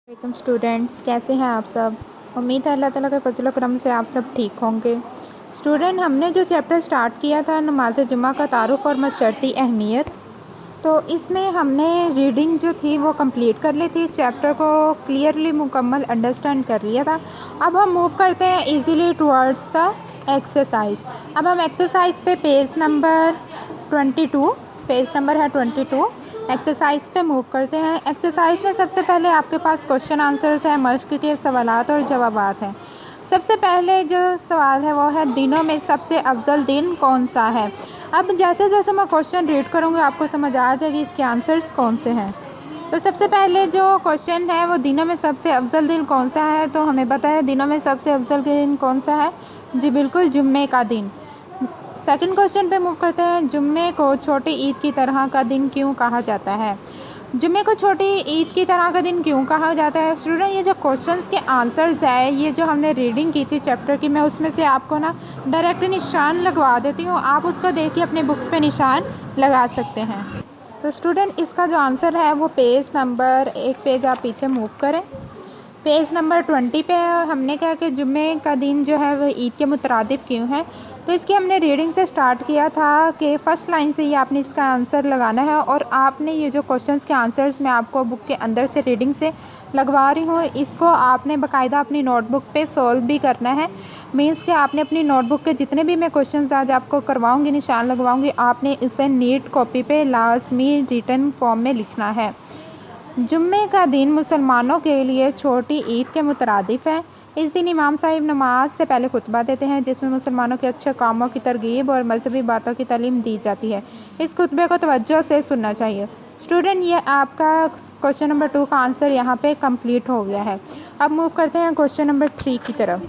वालेकुम स्टूडेंट्स, कैसे हैं आप सब। उम्मीद है अल्लाह ताला के फजल करम से आप सब ठीक होंगे। स्टूडेंट, हमने जो चैप्टर स्टार्ट किया था नमाज जुमा का तारुफ और मशर्ती अहमियत, तो इसमें हमने रीडिंग जो थी वो कंप्लीट कर ली थी, चैप्टर को क्लियरली मुकम्मल अंडरस्टैंड कर लिया था। अब हम मूव करते हैं इजीली टुवर्ड्स द एक्सरसाइज। अब हम एक्सरसाइज पे पेज नंबर 22 एक्सरसाइज पे मूव करते हैं। एक्सरसाइज में सबसे पहले आपके पास क्वेश्चन आंसर्स हैं, मश्क के सवालात और जवाबात हैं। सबसे पहले जो सवाल है वो है दिनों में सबसे अफजल दिन कौन सा है। अब जैसे जैसे मैं क्वेश्चन रीड करूँगी आपको समझ आ जाएगी इसके आंसर्स कौन से हैं। तो सबसे पहले जो क्वेश्चन है वो दिनों में सबसे अफजल दिन कौन सा है, तो हमें पता है दिनों में सबसे अफजल दिन कौन सा है। जी बिल्कुल, जुम्मे का दिन। सेकंड क्वेश्चन पे मूव करते हैं। जुम्मे को छोटी ईद की तरह का दिन क्यों कहा जाता है। जुम्मे को छोटी ईद की तरह का दिन क्यों कहा जाता है। स्टूडेंट, ये जो क्वेश्चंस के आंसर्स है, ये जो हमने रीडिंग की थी चैप्टर की, मैं उसमें से आपको ना डायरेक्ट निशान लगवा देती हूँ, आप उसको देख के अपने बुक्स पे निशान लगा सकते हैं। तो स्टूडेंट, इसका जो आंसर है वो पेज नंबर एक पेज आप पीछे मूव करें, पेज नंबर 20 पे हमने कहा कि जुम्मे का दिन जो है वो ईद के मुतरादिफ क्यों है। तो इसकी हमने रीडिंग से स्टार्ट किया था कि फ़र्स्ट लाइन से ही आपने इसका आंसर लगाना है, और आपने ये जो क्वेश्चंस के आंसर्स मैं आपको बुक के अंदर से रीडिंग से लगवा रही हूँ, इसको आपने बाकायदा अपनी नोटबुक पे सॉल्व भी करना है। मीन्स कि आपने अपनी नोटबुक के जितने भी मैं क्वेश्चंस आज आपको करवाऊँगी, निशान लगवाऊँगी, आपने इसे नीट कॉपी पे लाजमी रिटन फॉर्म में लिखना है। जुम्मे का दिन मुसलमानों के लिए छोटी ईद के मुतरादिफ है। इस दिन इमाम साहिब नमाज से पहले खुतबा देते हैं, जिसमें मुसलमानों के अच्छे कामों की तरगीब और मजहबी बातों की तालीम दी जाती है। इस खुतबे को तवज्जो से सुनना चाहिए। स्टूडेंट, ये आपका क्वेश्चन नंबर 2 का आंसर यहाँ पे कंप्लीट हो गया है। अब मूव करते हैं क्वेश्चन नंबर 3 की तरफ।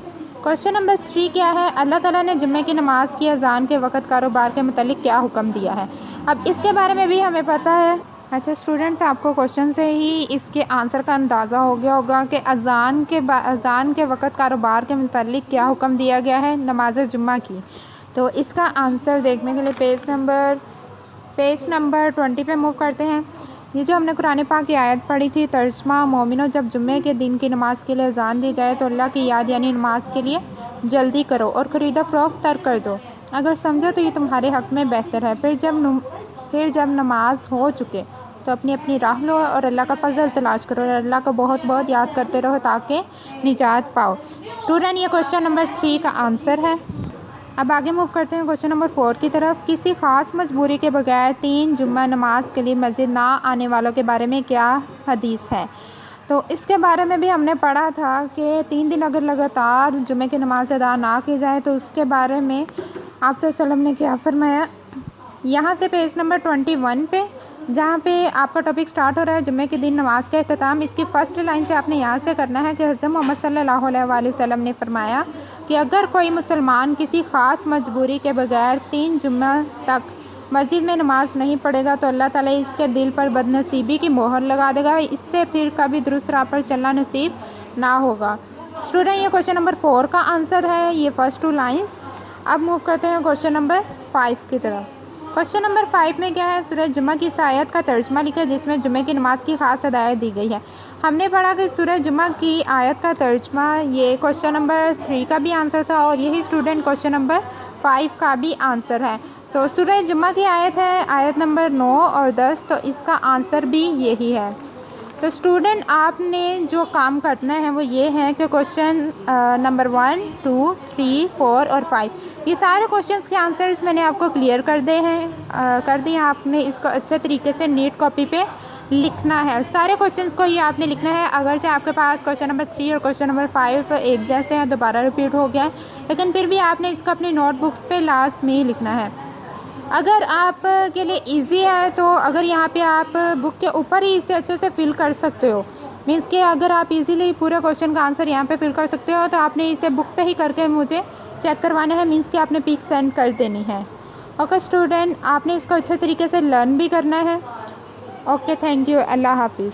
क्वेश्चन नंबर 3 क्या है। अल्लाह ताला ने जुम्मे की नमाज की अजान के वक़्त कारोबार के मुतालिक क्या हुक्म दिया है। अब इसके बारे में भी हमें पता है। अच्छा स्टूडेंट्स, आपको क्वेश्चन से ही इसके आंसर का अंदाज़ा हो गया होगा कि अजान के वक़्त कारोबार के मुतालिक क्या हुक्म दिया गया है नमाज जुम्मा की। तो इसका आंसर देखने के लिए पेज नंबर 20 पे मूव करते हैं। ये जो हमने कुरान पाक की आयत पढ़ी थी, तर्जमा मोमिनो, जब जुम्मे के दिन की नमाज के लिए अजान दी जाए तो अल्लाह की याद यानी नमाज के लिए जल्दी करो और ख़रीदा फ़रोख्त तर्क कर दो। अगर समझो तो ये तुम्हारे हक़ में बेहतर है। फिर जब नमाज हो चुके तो अपनी अपनी राह लो और अल्लाह का फजल तलाश करो और अल्लाह को बहुत बहुत याद करते रहो ताकि निजात पाओ। स्टूडेंट, ये क्वेश्चन नंबर 3 का आंसर है। अब आगे मूव करते हैं क्वेश्चन नंबर 4 की तरफ। किसी ख़ास मजबूरी के बगैर 3 जुम्मा नमाज के लिए मस्जिद ना आने वालों के बारे में क्या हदीस है। तो इसके बारे में भी हमने पढ़ा था कि 3 दिन अगर लगातार जुम्मे की नमाज अदा ना की जाए तो उसके बारे में आप सल्लल्लाहु अलैहि वसल्लम ने क्या फरमाया। यहाँ से पेज नंबर 21 पे, जहाँ पे आपका टॉपिक स्टार्ट हो रहा है जुम्मे के दिन नमाज का अख्ताम, इसकी फ़र्स्ट लाइन से आपने यहाँ से करना है कि हज़रत मोहम्मद सल्लल्लाहु अलैहि वसल्लम ने फरमाया कि अगर कोई मुसलमान किसी ख़ास मजबूरी के बगैर 3 जुम्मा तक मस्जिद में नमाज नहीं पढ़ेगा तो अल्लाह ताला इसके दिल पर बदनसीबी की मोहर लगा देगा, इससे फिर कभी दुरुस्त राह पर चलना नसीब ना होगा। स्टूडेंट, ये क्वेश्चन नंबर 4 का आंसर है, ये फर्स्ट 2 लाइन्स। अब मूव करते हैं क्वेश्चन नंबर 5 की तरफ। क्वेश्चन नंबर 5 में क्या है। सूरह जुम्मा की इस आयत का तर्जमा लिखा जिसमें जुम्मे की नमाज की खास हिदायत दी गई है। हमने पढ़ा कि सूरह जुम्मा की आयत का तर्जमा ये क्वेश्चन नंबर 3 का भी आंसर था और यही स्टूडेंट क्वेश्चन नंबर 5 का भी आंसर है। तो सूरह जुम्मा की आयत है आयत नंबर 9 और 10, तो इसका आंसर भी यही है। तो स्टूडेंट, आपने जो काम करना है वो ये है कि क्वेश्चन नंबर 1, 2, 3, 4 और 5 ये सारे क्वेश्चंस के आंसर्स मैंने आपको क्लियर कर दिए हैं। आपने इसको अच्छे तरीके से नीट कॉपी पे लिखना है। सारे क्वेश्चंस को ही आपने लिखना है। अगर चाहे आपके पास क्वेश्चन नंबर 3 और क्वेश्चन नंबर 5 एक जैसे हैं, दोबारा रिपीट हो गया है, लेकिन फिर भी आपने इसको अपनी नोटबुक्स पे लाजमी लिखना है। अगर आप के लिए इजी है तो अगर यहाँ पे आप बुक के ऊपर ही इसे अच्छे से फिल कर सकते हो, मीन्स कि अगर आप इजीली पूरे क्वेश्चन का आंसर यहाँ पे फिल कर सकते हो तो आपने इसे बुक पे ही करके मुझे चेक करवाना है, मीन्स कि आपने पिक सेंड कर देनी है। ओके स्टूडेंट, आपने इसको अच्छे तरीके से लर्न भी करना है। ओके, थैंक यू, अल्लाह हाफिज़।